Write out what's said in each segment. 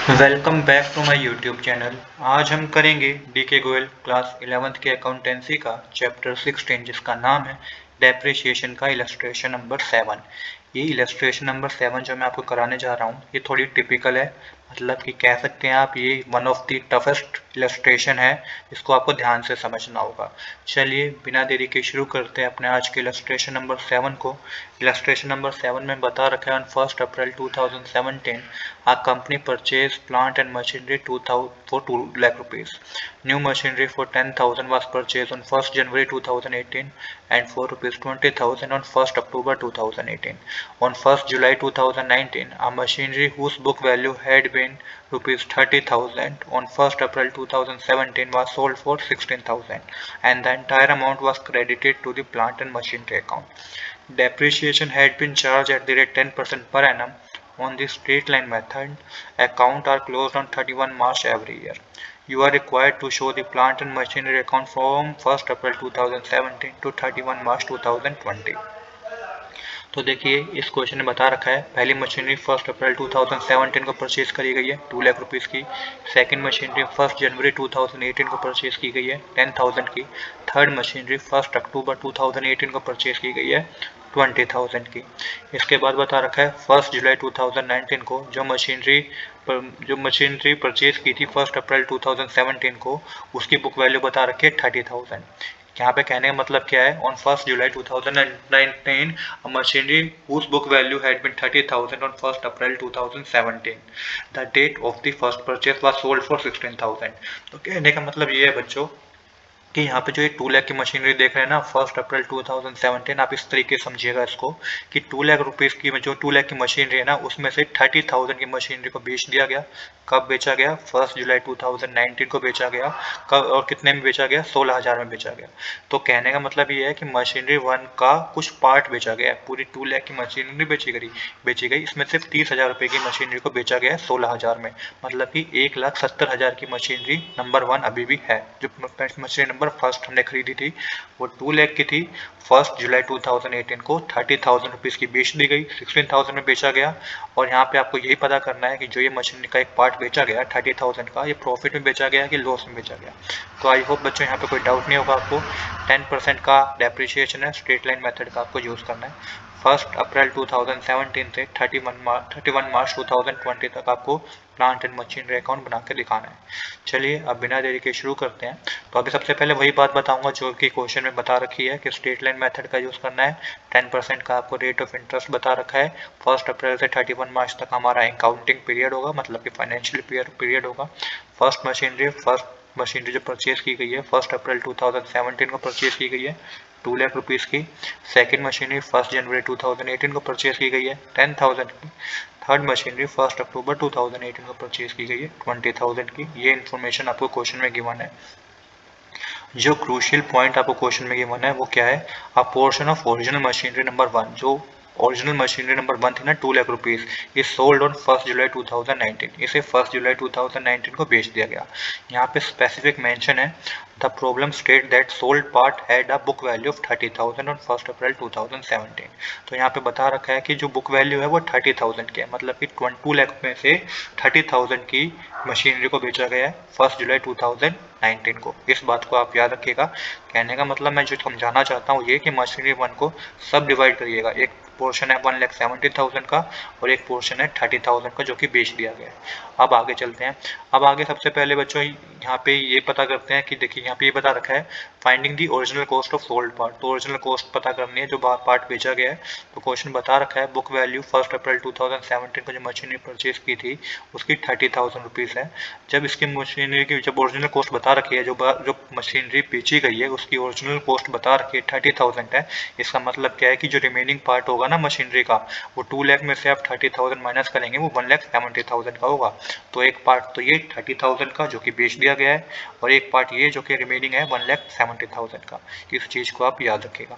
Welcome back to my YouTube channel. आज हम करेंगे डीके गोयल क्लास 11th के अकाउंटेंसी का चैप्टर 16 जिसका नाम है डेप्रिसिएशन का इलस्ट्रेशन नंबर 7। ये इलस्ट्रेशन नंबर 7 जो मैं आपको कराने जा रहा हूँ ये थोड़ी टिपिकल है, मतलब कि कह सकते हैं आप ये one of the toughest illustration है, इसको आपको ध्यान से समझना होगा। चलिए बिना देरी के शुरू करते हैं अपने आज के इलस्ट्रेशन नंबर 7 को। इलस्ट्रेशन नंबर 7 में बता रखा है on 1st April 2017 a company purchased plant and machinery for 2 lakh rupees. New machinery for 10,000 was purchased on 1st January 2018 and for rupees 20,000 on 1st October 2018. On 1st July 2019, a machinery whose book value had been rupees 30,000 on 1st April 2017 was sold for 16,000 and the entire amount was credited to the plant and machinery account. Depreciation had been charged at the rate 10% per annum on the straight line method. Accounts are closed on 31 March every year. You are required to show the plant and machinery account from 1st April 2017 to 31 March 2020. तो देखिए इस question में बता रखा है पहली machinery 1 अप्रैल 2017 को purchase करी गई है 2 लाख रुपीस की। सेकंड मशीनरी 1 जनवरी 2018 को परचेज की गई है 10,000 की। थर्ड मशीनरी 1 अक्टूबर 2018 को परचेज की गई है 20,000 की। इसके बाद बता रखा है 1 जुलाई 2019 को जो मशीनरी परचेज की थी 1 अप्रैल 2017 को उसकी बुक वैल्यू बता रखी है 30,000। यहाँ पे कहने का मतलब क्या है, on 1 July 2019 a machinery whose book value had been 30,000 on 1 April 2017. The date of the first purchase was sold for 16,000। तो कहने का मतलब ये है बच्चों कि यहाँ पे जो ये 2 लाख की मशीनरी देख रहे हैं ना 1 अप्रैल 2017, आप इस तरीके से समझिएगा इसको कि 2 लाख रुपीस की जो 2 लाख की मशीनरी है ना उसमें से 30,000 की मशीनरी को बेच दिया गया। कब बेचा गया? 1 जुलाई 2019 को बेचा गया। कब और कितने में बेचा गया? 16,000 में बेचा गया। तो कहने का मतलब ये है कि मशीनरी 1 का कुछ पार्ट बेचा गया है, पूरी 2 लाख की मशीनरी बेची गई, इसमें सिर्फ 30,000 रुपये की मशीनरी को बेचा गया है 16,000 में, मतलब कि 1,70,000 की मशीनरी नंबर 1 अभी भी है। जो मशीनरी नंबर फर्स्ट हमने खरीदी थी वो 2 लाख की थी। 1 जुलाई 2018 को 30,000 रुपीज़ की बेच दी गई, 16,000 में बेचा गया। और यहाँ पे आपको यही पता करना है कि जो ये मशीनरी का एक पार्ट बेचा गया 30,000 का, ये प्रॉफिट में बेचा गया कि लॉस में बेचा गया। तो आई होप बच्चों यहाँ पे कोई डाउट नहीं होगा आपको। 10% का डेप्रिसिएशन है, स्ट्रेट लाइन मेथड का आपको यूज़ करना है। 1 अप्रैल 2017 से 31 मार्च 2020 तक आपको प्लांट एंड मशीनरी अकाउंट बना के दिखाना है। चलिए अब बिना देरी के शुरू करते हैं। तो अभी सबसे पहले वही बात बताऊंगा जो कि क्वेश्चन में बता रखी है कि स्ट्रेट लाइन मेथड का यूज़ करना है। 10% का आपको रेट ऑफ इंटरेस्ट बता रखा है। 1 अप्रैल से 31 मार्च तक हमारा अकाउंटिंग पीरियड होगा, मतलब कि फाइनेंशियल पीरियड होगा। फर्स्ट मशीनरी जो परचेज की गई है 1 अप्रैल 2017 को परचेज की गई है 2 लाख रुपीज़ की। सेकंड मशीनरी 1 जनवरी 2018 को परचेज की गई है 10,000 की। थर्ड मशीनरी 1 अक्टूबर 2018 को परचेज की गई है 20,000 की। ये इन्फॉर्मेशन आपको क्वेश्चन में गिवन है। जो क्रूशियल पॉइंट आपको क्वेश्चन में गिवन है वो क्या है, अ portion of original machinery number 1, जो ओरिजिनल मशीनरी नंबर 1 थी ना 2 lakh rupees, is sold on 1 जुलाई 2019, इसे 1 जुलाई 2019 को बेच दिया गया। यहाँ पे स्पेसिफिक मेंशन है the problem state that sold part had a book value of 30,000 on 1 अप्रैल 2017। तो यहाँ पे बता रखा है कि जो बुक वैल्यू है वो 30,000 की है, मतलब कि 2 लाख में से 30,000 की मशीनरी को बेचा गया है 1 जुलाई 2019 को। इस बात को आप याद रखिएगा। कहने का मतलब मैं जो समझाना चाहता हूँ ये कि मशीनरी 1 को सब डिवाइड करिएगा, एक पोर्शन है 1,70,000 का और एक पोर्शन है 30,000 का जो कि बेच दिया गया है। अब आगे चलते हैं। अब आगे सबसे पहले बच्चों यहाँ पे ये पता करते हैं कि देखिए यहाँ पे ये बता रखा है finding the original cost of sold part. तो ओरिजिनल कॉस्ट पता करनी है जो पार्ट बेचा गया है। तो क्वेश्चन बता रखा है बुक वैल्यू 1 अप्रैल 2017 को जो मशीनरी परचेज की थी उसकी 30,000 रुपीज़ है। जब इसकी मशीनरी की जब ओरिजिनल कॉस्ट बता रखी है, जो मशीनरी बेची गई है उसकी ओरिजिनल कॉस्ट बता रखी है 30,000 है। इसका मतलब क्या है कि जो रिमेनिंग पार्ट होगा ना मशीनरी का वो 2 लाख में से आप 30,000 माइनस करेंगे वो 1,70,000 का होगा। तो एक पार्ट तो ये 30,000 का जो कि बेच दिया गया है और एक पार्ट ये जो कि रिमेनिंग है 1,70,000 का। इस चीज़ को आप याद रखिएगा।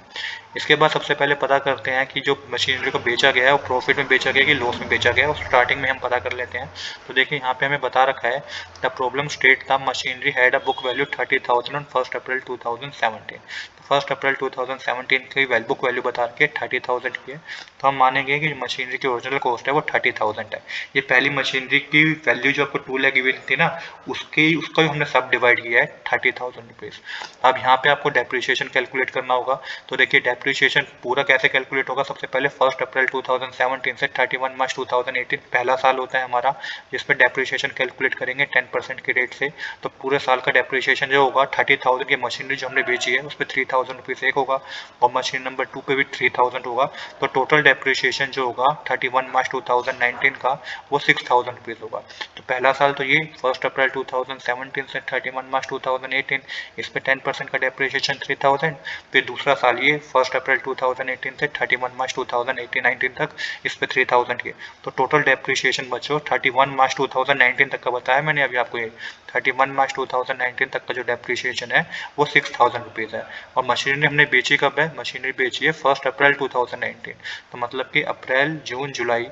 इसके बाद सबसे पहले पता करते हैं कि जो मशीनरी को बेचा गया है वो प्रॉफिट में बेचा गया कि लॉस में बेचा गया है, और स्टार्टिंग में हम पता कर लेते हैं। तो देखिए यहाँ पे हमें बता रखा है the problem state the machinery had a book value 30,000 on 1 अप्रैल 2017। तो 1 अप्रैल 2017 की बुक वैल्यू बता रखी है 30,000 की है। तो हम मानेंगे कि मशीनरी की ओरिजिनल कॉस्ट है वो 30,000 है। ये पहली मशीनरी की वैल्यू जो आपको 2 लाख गिवन थी ना, उसका ही हमने सब डिवाइड किया है 30,000 रुपीज़। अब यहाँ पे आपको डेप्रिसिएशन कैलकुलेट करना होगा। तो देखिए डेप्रिसिएशन पूरा कैसे कैलकुलेट होगा। सबसे पहले 1 अप्रैल 2017 से 31 मार्च 2018 पहला साल होता है हमारा, जिसमें डेप्रिसिएशन कैलकुलेट करेंगे 10% के रेट से। तो पूरे साल का डेप्रिसिएशन जो होगा 30,000 की मशीनरी जो हमने बेची है उस पर 3,000 रुपीज़ एक होगा, और मशीन नंबर 2 पे भी 3,000 होगा। तो टोटल डेप्रिसिएशन जो होगा 31 मार्च 2019 का वो 6,000 रुपीज़ होगा। तो पहला साल तो ये 1 अप्रैल 2017 से 31 मार्च 2018, इस पे 10% का डेप्रिसिएशन 3,000। फिर दूसरा साल ये 1 अप्रैल 2018 से 31 मार्च 2018-19 तक, इस पे 3,000 के। तो टोटल डेप्रिसिएशन बच्चों 31 मार्च 2019 तक का बताया मैंने अभी आपको। ये 31 मार्च 2019 तक का जो डेप्रिसिएशन है वो 6,000 रुपीज़ है। और मशीनरी हमने बेची कब है, मशीनरी बेची है 1 अप्रैल 2019। तो मतलब कि अप्रैल जून जुलाई,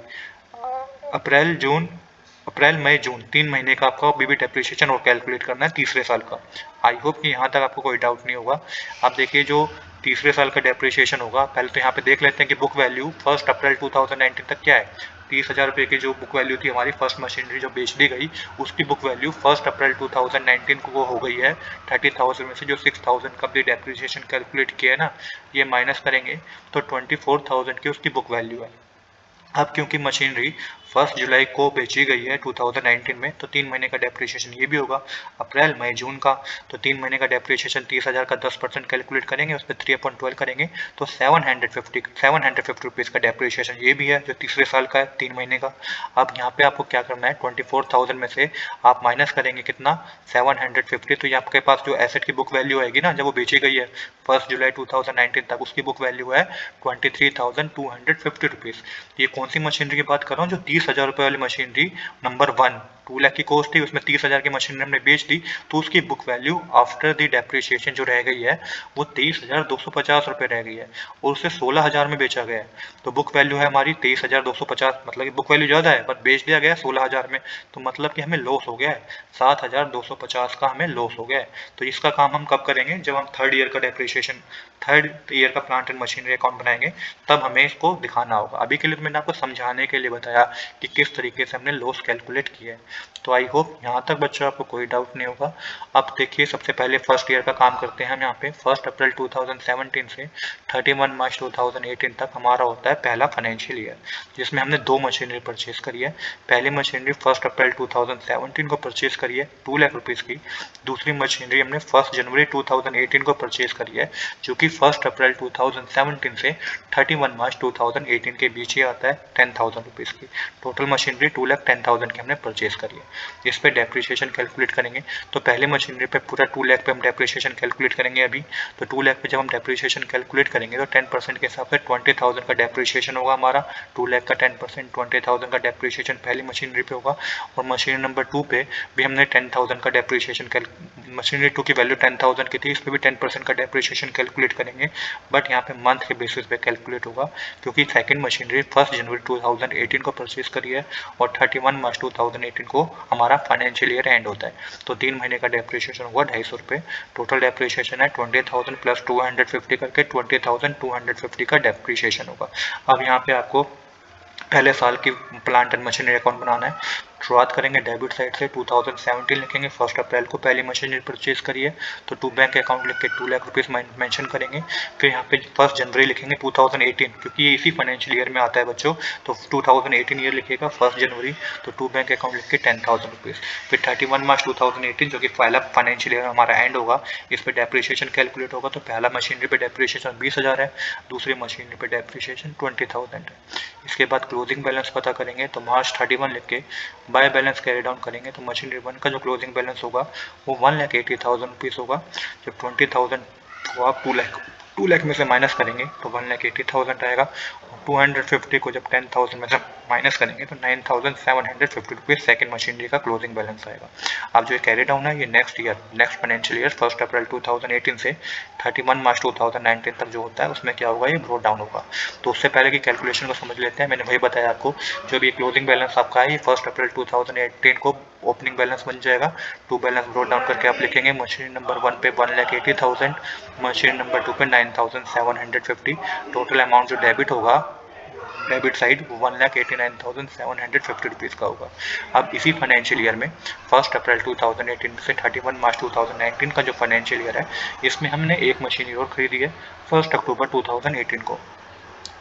अप्रैल जून, अप्रैल मई जून 3 महीने का आपको अभी भी डेप्रिसिएशन और कैलकुलेट करना है तीसरे साल का। आई होप कि यहाँ तक आपको कोई डाउट नहीं होगा। आप देखिए जो तीसरे साल का डेप्रिसिएशन होगा, पहले तो यहाँ पे देख लेते हैं कि बुक वैल्यू 1 अप्रैल 2019 तक क्या है। 30,000 रुपये की जो बुक वैल्यू थी हमारी फर्स्ट मशीनरी जो बेच दी गई, उसकी बुक वैल्यू 1 अप्रैल 2019 को वो हो गई है 30,000 में से जो 6,000 का भी डेप्रिसिएशन कैलकुलेट किया है ना, ये माइनस करेंगे तो 24,000 की उसकी बुक वैल्यू है। अब क्योंकि मशीनरी 1 जुलाई को बेची गई है 2019 में, तो 3 महीने का डेप्रिसिएशन ये भी होगा अप्रैल मई जून का। तो 3 महीने का डेप्रिसिएशन 30,000 का 10% कैलकुलेट करेंगे, उस पर 3/12 करेंगे तो 750 रुपीज़ का डेप्रिसिएशन ये भी है जो तीसरे साल का है 3 महीने का। अब यहाँ पे आपको क्या करना है, 24,000 में से आप माइनस करेंगे कितना, 750। तो ये आपके पास जो एसेट की बुक वैल्यू आएगी ना जब वो बेची गई है 1 जुलाई 2019 तक, उसकी बुक वैल्यू है 23,250 रुपीज़। ये कौन सी मशीनरी की बात कर रहा हूँ, जो 30,000 रुपये वाली मशीनरी नंबर 1, 2 लाख की कॉस्ट थी, उसमें 30,000 की मशीनरी हमने बेच दी, तो उसकी book value after the depreciation जो रह गई है वो 23,250 रुपये रह गई है, और उसे 16,000 में बेचा गया है। तो बुक वैल्यू है हमारी 23,250, मतलब कि बुक वैल्यू ज़्यादा है पर बेच दिया गया है 16,000 में। तो मतलब कि हमें लॉस हो गया है, 7,250 का हमें लॉस हो गया है। तो इसका काम हम कब करेंगे, जब हम थर्ड ईयर का डेप्रिसिएशन, थर्ड ईयर का प्लांट एंड मशीनरी अकाउंट बनाएंगे, तब हमें इसको दिखाना होगा। अभी के लिए मैंने आपको समझाने के लिए बताया कि किस तरीके से हमने लॉस कैलकुलेट किया है। तो आई होप यहाँ तक बच्चों आपको कोई डाउट नहीं होगा। अब देखिए सबसे पहले फर्स्ट ईयर का काम करते हैं हम। यहाँ पे 1 अप्रैल 2017 से 31 मार्च 2018 तक हमारा होता है पहला फाइनेंशियल ईयर, जिसमें हमने 2 मशीनरी परचेज करी है। पहली मशीनरी 1 अप्रैल 2017 को परचेज करी है 2 लाख रुपीज़ की। दूसरी मशीनरी हमने 1 जनवरी 2018 को परचेज करी है, जो कि 1 अप्रैल 2017 से 31 मार्च 2018 के बीच ही आता है 10,000 रुपीज़ की। टोटल मशीनरी 2,10,000 की हमने परचेज करी है। इस पे डेप्रिसिएशन कैलकुलेट करेंगे। तो पहले मशीनरी पे पूरा 2 लाख पे हम डेप्रिसिएशन कैलकुलेट करेंगे अभी। तो 2 लाख पे जब हम डेप्रिसिएशन कैलकुलेट करेंगे तो 10% के हिसाब से 20,000 का डेप्रिसिएशन होगा हमारा। 2 लाख का 10% 20,000 का डेप्रिसिएशन पहली मशीनरी पे होगा। और मशीनरी नंबर 2 पे भी हमने 10,000 का डेप्रिसिएशन, मशीनरी 2 की वैल्यू 10,000 की थी, इस पर भी 10% का डेप्रिसिएशन कैलकुलेट करेंगे। बट यहाँ पे मंथ के बेसिस पे कैलकुलेट होगा, क्योंकि सेकंड मशीनरी 1 जनवरी 2018 को परचेज करी है और 31 मार्च 2018 को हमारा फाइनेंशियल ईयर एंड होता है। तो 3 महीने का डेप्रिसिएशन होगा 250 रुपये। टोटल डेप्रिसिएशन है 20,000 प्लस 250 करके 20,250 का डेप्रिसिएशन होगा। अब यहाँ पे आपको पहले साल की प्लांट एंड मशीनरी अकाउंट बनाना है। शुरुआत करेंगे डेबिट साइड से, 2017 लिखेंगे, 1 अप्रैल को पहली मशीनरी परचेज करी है तो टू बैंक अकाउंट लिख के 2 लाख रुपीज़ मेंशन करेंगे। फिर यहाँ पे 1 जनवरी लिखेंगे 2018, क्योंकि ये इसी फाइनेंशियल ईयर में आता है बच्चों, तो 2018 ईयर लिखेगा 1 जनवरी, तो टू बैंक अकाउंट लिख के 10,000 रुपीज़। फिर 31 मार्च 2018 जो कि पहला फाइनेंशियल ईयर हमारा एंड होगा, इस पर डेप्रिसिएशन कैलकुलेट होगा। तो पहला मशीनरी पे डेप्रिसिएशन 20,000 है, दूसरी मशीनरी पे डेप्रिसिएशन 20,000 है। इसके बाद क्लोजिंग बैलेंस पता करेंगे, तो मार्च 31 लिख के बाय बैलेंस कैरी डाउन करेंगे, तो मशीनरी 1 का जो क्लोजिंग बैलेंस होगा वो 1,80,000 रुपीज़ होगा। जब 20,000 को आप 2 लाख में से माइनस करेंगे तो 1,80,000 आएगा। 250 को जब 10,000 में से माइनस करेंगे तो 9,750 रुपीज़ सेकेंड मशीनरी का क्लोजिंग बैलेंस आएगा। अब जो कैरी डाउन है ये next year, next financial year 1 अप्रैल 2018 से 31 मार्च 2019 तक जो होता है उसमें क्या होगा, ये ब्रोड डाउन होगा। तो उससे पहले की कैलकुलेशन को समझ लेते हैं। मैंने वही बताया आपको, जो भी क्लोजिंग बैलेंस आपका है ये 1 अप्रैल 2018 को ओपनिंग बैलेंस बन जाएगा। टू बैलेंस ब्रोड डाउन करके आप लिखेंगे मशीन नंबर 1 पे 1,80,000, मशीन नंबर 2 पे 9,750। टोटल अमाउंट जो डेबिट होगा डेबिट साइड 1,89,750 रुपीज़ का होगा। अब इसी फाइनेंशियल ईयर में 1 अप्रैल 2018 से 31 मार्च 2019 का जो फाइनेंशियल ईयर है, इसमें हमने एक मशीनरी और खरीदी है 1 अक्टूबर 2018 को।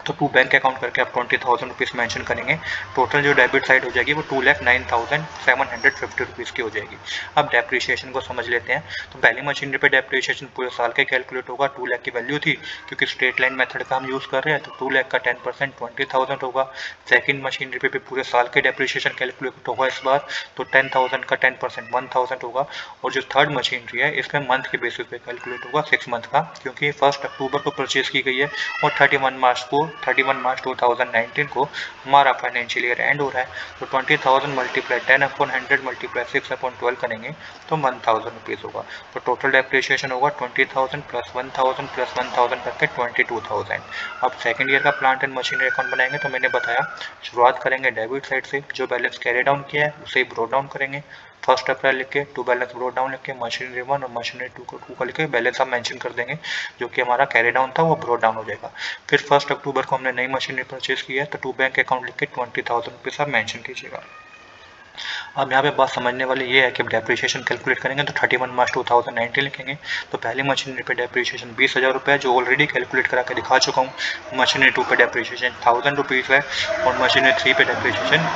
तो टू बैंक अकाउंट करके आप 20,000 रुपीज़ मैंशन करेंगे। टोटल जो डेबिट साइड हो जाएगी वो 2,09,750 रुपीज़ की हो जाएगी। अब डेप्रिसिएशन को समझ लेते हैं। तो पहली मशीनरी पे डेप्रिसिएशन पूरे साल के कैलकुलेट होगा। 2 लाख की वैल्यू थी, क्योंकि स्ट्रेट लाइन मेथड का हम यूज़ कर रहे हैं, तो 2 लाख का 10% 20,000 होगा। सेकेंड मशीनरी पे भी पूरे साल के डेप्रिसिएशन कैलकुलेट होगा इस बार, तो 10,000 का 10% 1,000 होगा। और जो थर्ड मशीनरी है इसमें मंथ के बेसिस पे कैलकुलेट होगा 6 मंथ का, क्योंकि 1 अक्टूबर को परचेज की गई है और 31 मार्च 2019 को हमारा फाइनेंशियल ईयर एंड हो रहा है। तो 20,000 मल्टीप्लाई 10/100 मल्टीप्लाई 6/12 करेंगे तो 1,000 रुपीज़ होगा। तो टोटल डेप्रिसिएशन होगा 20,000 प्लस 1,000 प्लस 1,000 करके 22,000। अब सेकंड ईयर का प्लांट एंड मशीनरी अकाउंट बनाएंगे। तो मैंने बताया शुरुआत करेंगे डेबिट साइड से, जो बैलेंस कैरी डाउन किया है उसे ब्रो डाउन करेंगे। 1 अप्रैल लिख के टू बैलेंस ब्रो डाउन लिख के मशीनरी 1 और मशीनरी 2 को 2 का लिख के बैलेंस आप मेंशन कर देंगे, जो कि हमारा कैरी डाउन था वो ब्रो डाउन हो जाएगा। फिर 1 अक्टूबर को हमने नई मशीनरी परचेज की है, तो टू बैंक अकाउंट लिख के 20,000 रुपीज़ आप मेंशन कीजिएगा। अब यहाँ पे बात समझने वाली ये है कि डेप्रिसिएशन कैलकुलेट करेंगे तो 31 मार्च 2019 लिखेंगे। तो पहली मशीनरी पे डेप्रिसिएशन 20,000 रुपये है, जो ऑलरेडी कैलकुलेट करा के दिखा चुका हूँ। मशीनरी 2 पे डेप्रिसिएशन 1,000 रुपीज़ है और मशीनरी 3 पे डेप्रिसिएशन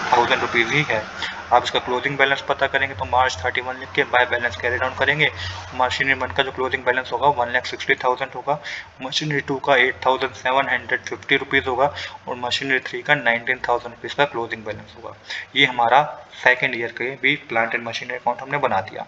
1,000 रुपीज़ ही है। आप इसका क्लोजिंग बैलेंस पता करेंगे तो मार्च 31 लिख के बाय बैलेंस कैरी डाउन करेंगे। मशीनरी 1 का जो क्लोजिंग बैलेंस होगा 1,60,000 होगा, मशीनरी 2 का 8,750 रुपीज़ होगा और मशीनरी 3 का 19,000 रुपीज़ का क्लोजिंग बैलेंस होगा। ये हमारा सेकेंड ईयर के भी प्लांट एंड मशीनरी अकाउंट हमने बना दिया।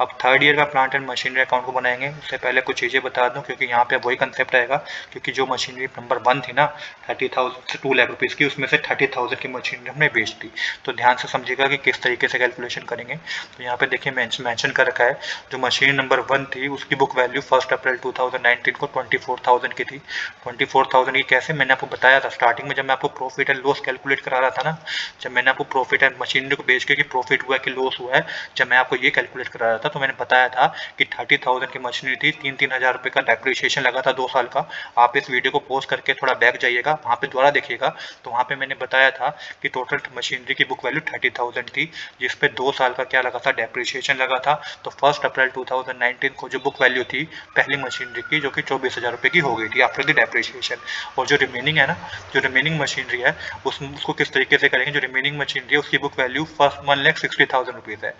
अब थर्ड ईयर का प्लांट एंड मशीनरी अकाउंट को बनाएंगे। उससे पहले कुछ चीज़ें बता दूं, क्योंकि यहाँ पे वही कंसेप्ट आएगा, क्योंकि जो मशीनरी नंबर 1 थी ना 30,000 से 2 लाख रुपीज़ की, उसमें से 30,000 की मशीनरी हमने बेच दी। तो ध्यान से समझिएगा कि किस तरीके से कैलकुलेशन करेंगे। तो यहाँ पे देखिए मेंशन कर रखा है, जो मशीनरी नंबर 1 थी उसकी बुक वैल्यू 1 अप्रैल 2019 को 24,000 की थी। 24,000 की कैसे, मैंने आपको बताया था स्टार्टिंग में जब मैं आपको प्रॉफिट एंड लॉस कैलकुलेट करा रहा था ना, जब मैंने आपको प्रॉफिट एंड मशीनरी को बेच के कि प्रॉफिट हुआ कि लॉस हुआ है, जब मैं आपको ये कैलकुलेट करा रहा था तो मैंने बताया था कि 30,000 की मशीनरी थी, 3-3 हज़ार रुपये का डेप्रिसिएशन लगा था 2 साल का। आप इस वीडियो को पॉज करके थोड़ा बैक जाइएगा, वहाँ पे दोबारा देखिएगा, तो वहाँ पे मैंने बताया था कि टोटल मशीनरी की बुक वैल्यू 30,000 थी, जिस पे 2 साल का क्या लगा था, डेप्रिसिएशन लगा था। तो 1 अप्रैल 2019 को जो बुक वैल्यू थी पहली मशीनरी की, जो कि 24,000 रुपये की हो गई थी आफ्टर द डेप्रिसिएशन। और जो रिमेनिंग है ना, जो रिमेनिंग मशीनरी है उसको किस तरीके से करेंगे, जो रिमेनिंग मशीनरी है उसकी बुक वैल्यू फर्स्ट 1,60,000 रुपीज़ है।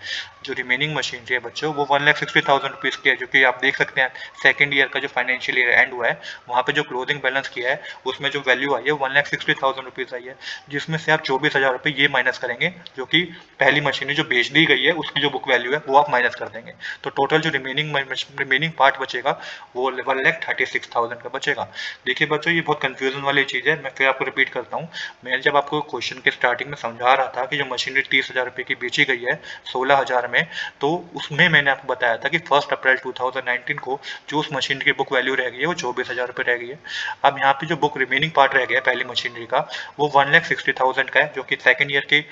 जो रिमेनिंग मशीनरी है बच्चों वो 1,60,000 रुपीज़ की है, जो कि आप देख सकते हैं सेकंड ईयर का जो फाइनेंशियल ईयर एंड हुआ है वहाँ पे जो क्लोजिंग बैलेंस किया है उसमें जो वैल्यू आई है 1,60,000 रुपीज़ आई है, जिसमें से आप 24,000 रुपये ये माइनस करेंगे, जो कि पहली मशीनरी जो बेच दी गई है उसकी जो बुक वैल्यू है वो आप माइनस कर देंगे। तो टोटल जो रिमेनिंग पार्ट बचेगा वो 1,36,000 का बचेगा। देखिए बच्चों ये बहुत कंफ्यूजन वाली चीज़ है, मैं फिर आपको रिपीट करता हूँ। मैं जब आपको क्वेश्चन के स्टार्टिंग में समझा रहा था कि जो मशीनरी 30,000 रुपये की बेची गई है 16,000 में, तो उसमें मैंने आपको बताया था कि 1 अप्रैल 2019 को जो उस मशीनरी की बुक वैल्यू रह गई है वो 24,000 रुपये रह गई है। अब यहाँ पे जो बुक रिमेनिंग पार्ट रह गया है पहली मशीनरी का वो 1,60,000 का है, जो कि सेकंड ईयर के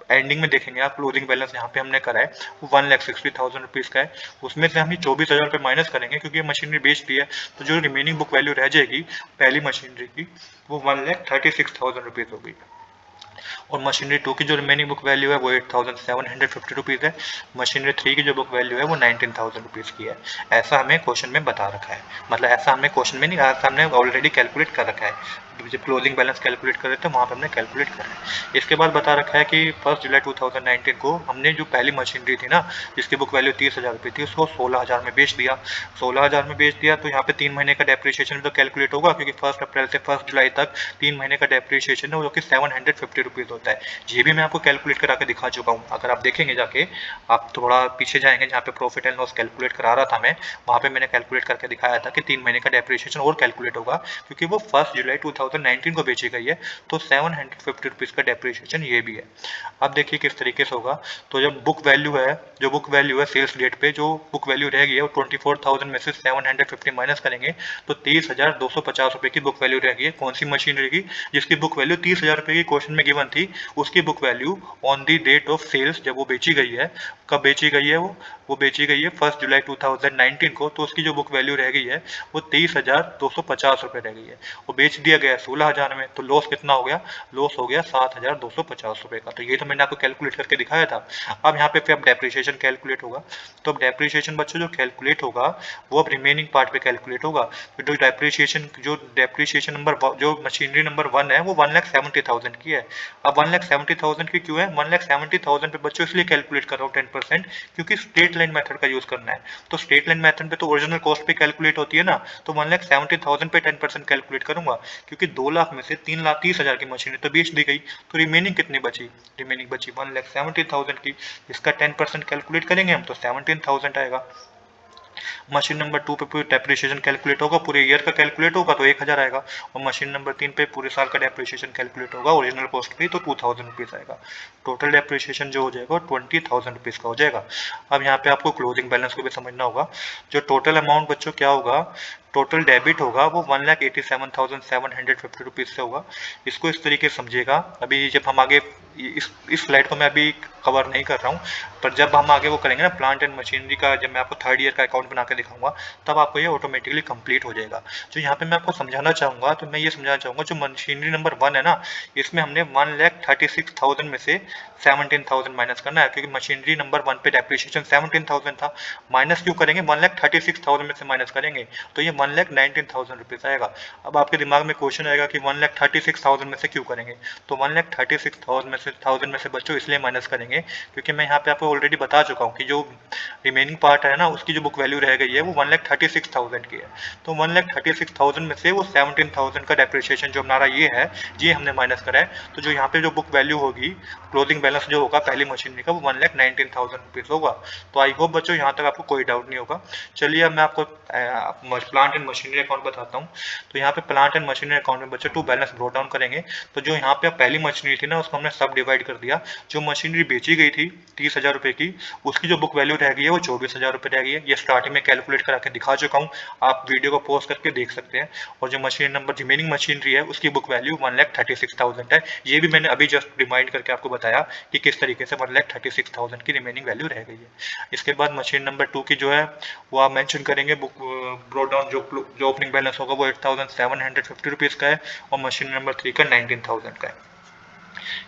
एंडिंग में देखेंगे आप क्लोजिंग बैलेंस यहाँ पे हमने करा है वो 1,60,000 रुपीज़ का है। उसमें से हम ये 24,000 रुपये माइनस करेंगे, क्योंकि ये मशीनरी बेच दी है, तो जो रिमेनिंग बुक वैल्यू रह जाएगी पहली मशीनरी की वो 1,36,000 रुपीज़ होगी। और मशीनरी 2 की जो रिमेनिंग बुक वैल्यू है वो 8,750 रुपीज़ है। मशीनरी 3 की जो बुक वैल्यू है वो 19,000 रुपीज़ की है। ऐसा हमें क्वेश्चन में बता रखा है, मतलब ऐसा हमने क्वेश्चन में नहीं, ऐसा हमने ऑलरेडी कैलकुलेट कर रखा है। जब क्लोजिंग बैलेंस कैलकुलेट कर रहे थे वहाँ पर हमने कैलकुलेट कर रहे हैं। इसके बाद बता रखा है कि 1 जुलाई 2019 को हमने जो पहली मशीनरी थी ना जिसकी बुक वैल्यू 30,000 रुपये थी उसको 16,000 में बेच दिया। 16,000 में बेच दिया तो यहाँ पे 3 महीने का डेप्रिसिएशन तो कैलकुलेट होगा, क्योंकि 1 अप्रैल से 1 जुलाई तक 3 महीने का डेप्रिसिएशन है जो कि 750 रुपीज़ होता है। ये भी मैं आपको कैलकुलेट करा के दिखा चुका हूँ। अगर आप देखेंगे जाके, आप थोड़ा पीछे जाएंगे जहाँ पे प्रॉफिट एंड लॉस कैलकुलेट करा रहा था मैं, वहाँ पे मैंने कैलकुलेट करके दिखाया था कि 3 महीने का डेप्रिसिएशन और कैलकुलेट होगा, क्योंकि वो 1 जुलाई 2019 को बेची गई है, तो 750 रुपीज़ का डेप्रिसिएशन ये भी है। अब देखिए किस तरीके से होगा। तो जब बुक वैल्यू है, जो बुक वैल्यू है सेल्स डेट पे जो बुक वैल्यू रह गई है वो 24,000 में से 750 माइनस करेंगे तो 30,250 रुपये की बुक वैल्यू रह गई है। कौन सी मशीनरी की, जिसकी बुक वैल्यू 30,000 रुपये की क्वेश्चन में गिवन 2021 थी उसकी book value on the date of sales, जब वो बेची गई है, कब बेची गई है वो बेची गई है 1 जुलाई 2019 को, तो उसकी जो बुक वैल्यू रह गई है वो 23,250 रुपये रह गई है। वो बेच दिया गया 16,000 में, तो लॉस कितना हो गया? लॉस हो गया 7,250 रुपये का। तो ये तो मैंने आपको कैलकुलेट करके दिखाया था। अब यहाँ पे फिर अब डेप्रिसिएशन कैलकुलेट होगा। तो अब डेप्रिसिएशन बच्चों जो कैलकुलेट होगा वो अब रिमेनिंग पार्ट पे कैलकुलेट होगा। तो जो डेप्रिसिएशन नंबर जो मशीनरी नंबर 1 है वो 1,70,000 की है। अब 1,70,000 की क्यों है? 1,70,000 पे बच्चों इसलिए कैलकुलेट कर रहा हूँ 10%, क्योंकि स्ट्रेट लाइन मेथड का यूज करना है। तो स्ट्रेट लाइन मेथड पे तो ओरिजिनल कॉस्ट पे कैलकुलेट होती है ना, तो 1,70,000 पे 10% कैलकुलेट करूंगा, क्योंकि 2 लाख में से 3,30,000 की मशीनरी तो बेच दी गई, तो रिमेनिंग कितनी बची? रिमेनिंग बची 1,70,000 की। इसका 10% कैलकुलेट करेंगे हम तो 17,000 आएगा। मशीन नंबर 2 पे पूरी डेप्रिसिएशन कैलकुलेट होगा, पूरे ईयर का कैलकुलेट होगा तो 1,000 आएगा, और मशीन नंबर 3 पे पूरे साल का डेप्रिसिएशन कैलकुलेट होगा ओरिजिनल कॉस्ट पे, तो 2,000 रुपीज़ आएगा। टोटल डेप्रिसिएशन जो हो जाएगा 20,000 रुपीज़ का हो जाएगा। अब यहाँ पे आपको क्लोजिंग बैलेंस को भी समझना होगा। जो टोटल अमाउंट बच्चों क्या होगा? टोटल डेबिट होगा वो 1,87,750 रुपीज़ से होगा। इसको इस तरीके से समझिएगा, अभी जब हम आगे इस स्लाइड को मैं अभी कवर नहीं कर रहा हूँ, पर जब हम आगे वो करेंगे ना प्लांट एंड मशीनरी का, जब मैं आपको 3rd ईयर का अकाउंट बना के दिखाऊंगा, तब आपको ये ऑटोमेटिकली कंप्लीट हो जाएगा। जो यहाँ पे मैं आपको समझाना चाहूँगा, तो मैं ये समझाना चाहूँगा, जो मशीनरी नंबर 1 है ना, इसमें हमने 1,36,000 में से 17,000 माइनस करना है, क्योंकि मशीनरी नंबर 1 पे डेप्रिसिएशन 17,000 था। माइनस क्यों करेंगे? 1,36,000 में से माइनस करेंगे तो ये 1,19,000 रुपीज़ आएगा। अब आपके दिमाग में क्वेश्चन आएगा कि 1,36,000 में से क्यों करेंगे? तो 1,36,000 में से बच्चों इसलिए माइनस करेंगे क्योंकि मैं यहाँ पे आपको ऑलरेडी बता चुका हूँ कि जो रिमेनिंग पार्ट है ना, उसकी जो बुक वैल्यू रह गई है वो 1,36,000 की है। तो 1,36,000 में से वो 17,000 का डेप्रिसिएशन जो हमारा ये है, ये हमने माइनस करा है। तो जो यहाँ पे जो बुक वैल्यू होगी, क्लोजिंग बैलेंस जो होगा पहली मशीनरी का, वो 1,19,000 रुपीज़ होगा। तो आई होप बच्चों यहाँ तक आपको कोई डाउट नहीं होगा। चलिए अब मैं आपको प्लांट एंड मशीनरी अकाउंट बताता हूँ। तो यहाँ पे प्लांट एंड मशीनरी अकाउंट में बच्चों टू बैलेंस ब्रोट डाउन करेंगे। तो जो यहाँ पे पहली मशीनरी थी ना, उसको हमने सब डिवाइड कर दिया। जो मशीनरी बेची गई थी 30,000 रुपये की, उसकी जो बुक वैल्यू रह गई है वो 24,000 रुपये रह गई है। ये स्टार्टिंग में कैलकुलेट करा के दिखा चुका हूँ, आप वीडियो को पॉज करके देख सकते हैं। और जो मशीन नंबर रिमेनिंग मशीनरी है उसकी बुक वैल्यू 1,36,000 है। ये भी मैंने अभी जस्ट रिमाइंड करके आपको बताया कि किस तरीके से 1,36,000 की रिमेनिंग वैल्यू रह गई है। इसके बाद मशीन नंबर 2 की जो है वो आप मेंशन करेंगे, बुक ब्रोट डाउन जो ओपनिंग बैलेंस होगा वो 8,750 रुपीज़ का है, और मशीन नंबर 3 का 19,000 का है।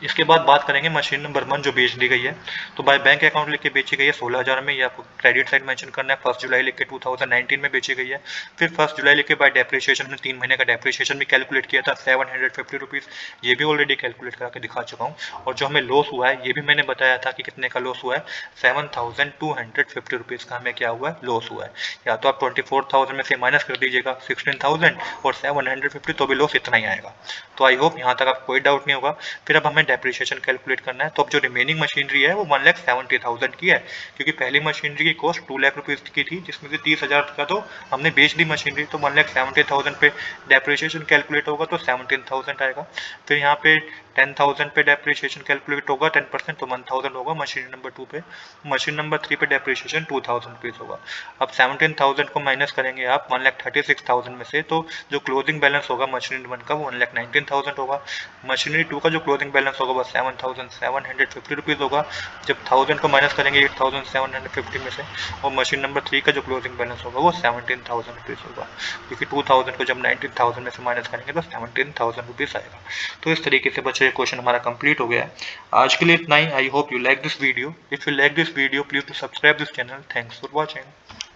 इसके बाद बात करेंगे मशीन नंबर 1 जो बेच दी गई है। तो बाय बैंक अकाउंट लिख के बेची गई है 16,000 में, ये आपको क्रेडिट साइड मेंशन करना है। 1 जुलाई लिख के 2019 में बेची गई है। फिर 1 जुलाई लिख के बाय डेप्रिसिएशन में 3 महीने का डेप्रिसिएशन भी कैलकुलेट किया था 750 रुपीज़, ये भी ऑलरेडी कैलकुलेट करा के दिखा चुका हूँ। और जो हमें लॉस हुआ है ये भी मैंने बताया था कि कितने का लॉस हुआ है, 7,250 रुपीज़ का हमें क्या हुआ है? लॉस हुआ है। या तो आप 24,000 में से माइनस कर दीजिएगा 16,000 और 750, तो भी लॉस इतना ही आएगा। तो आई होप यहाँ तक आपको कोई डाउट नहीं होगा। फिर अब हमें डेप्रिसिएशन कैलकुलेट करना है। तो अब जो रिमेनिंग मशीनरी है वो 1,70,000 की है, क्योंकि पहली मशीनरी की कॉस्ट 2 लाख रुपीज़ की थी, जिसमें से 30,000 का तो हमने बेच दी मशीनरी, तो 1,70,000 पे डेप्रिसिएशन कैलकुलेट होगा तो 17,000 आएगा। फिर यहाँ पे 10,000 पे डेप्रिसिएशन कैलकुलेट होगा 10%, तो 1,000 होगा मशीन नंबर 2 पे। मशीन नंबर 3 पे डेप्रिसिएशन 2,000 रुपीज़ होगा। अब 17,000 को माइनस करेंगे आप 1,36,000 में से, तो जो क्लोजिंग बैलेंस होगा मशीनरी 1 का वो 1,19,000 होगा। मशीनरी 2 का जो क्लोजिंग बैलेंस होगा वो 7,750 रुपीज़ होगा। जब 1000 को माइनस करेंगे 8,750 में से, और मशीन नंबर 3 का जो क्लोजिंग बैलेंस होगा वो 17,000 रुपीज़ होगा, क्योंकि 2,000 को जब 19,000 में से माइनस करेंगे तो 17,000 रुपीज़ आएगा। तो इस तरीके से बच्चों ये क्वेश्चन हमारा कंप्लीट हो गया है। आज के लिए इतना ही। I hope you like this video. If you like this video please to subscribe this channel. Thanks for watching.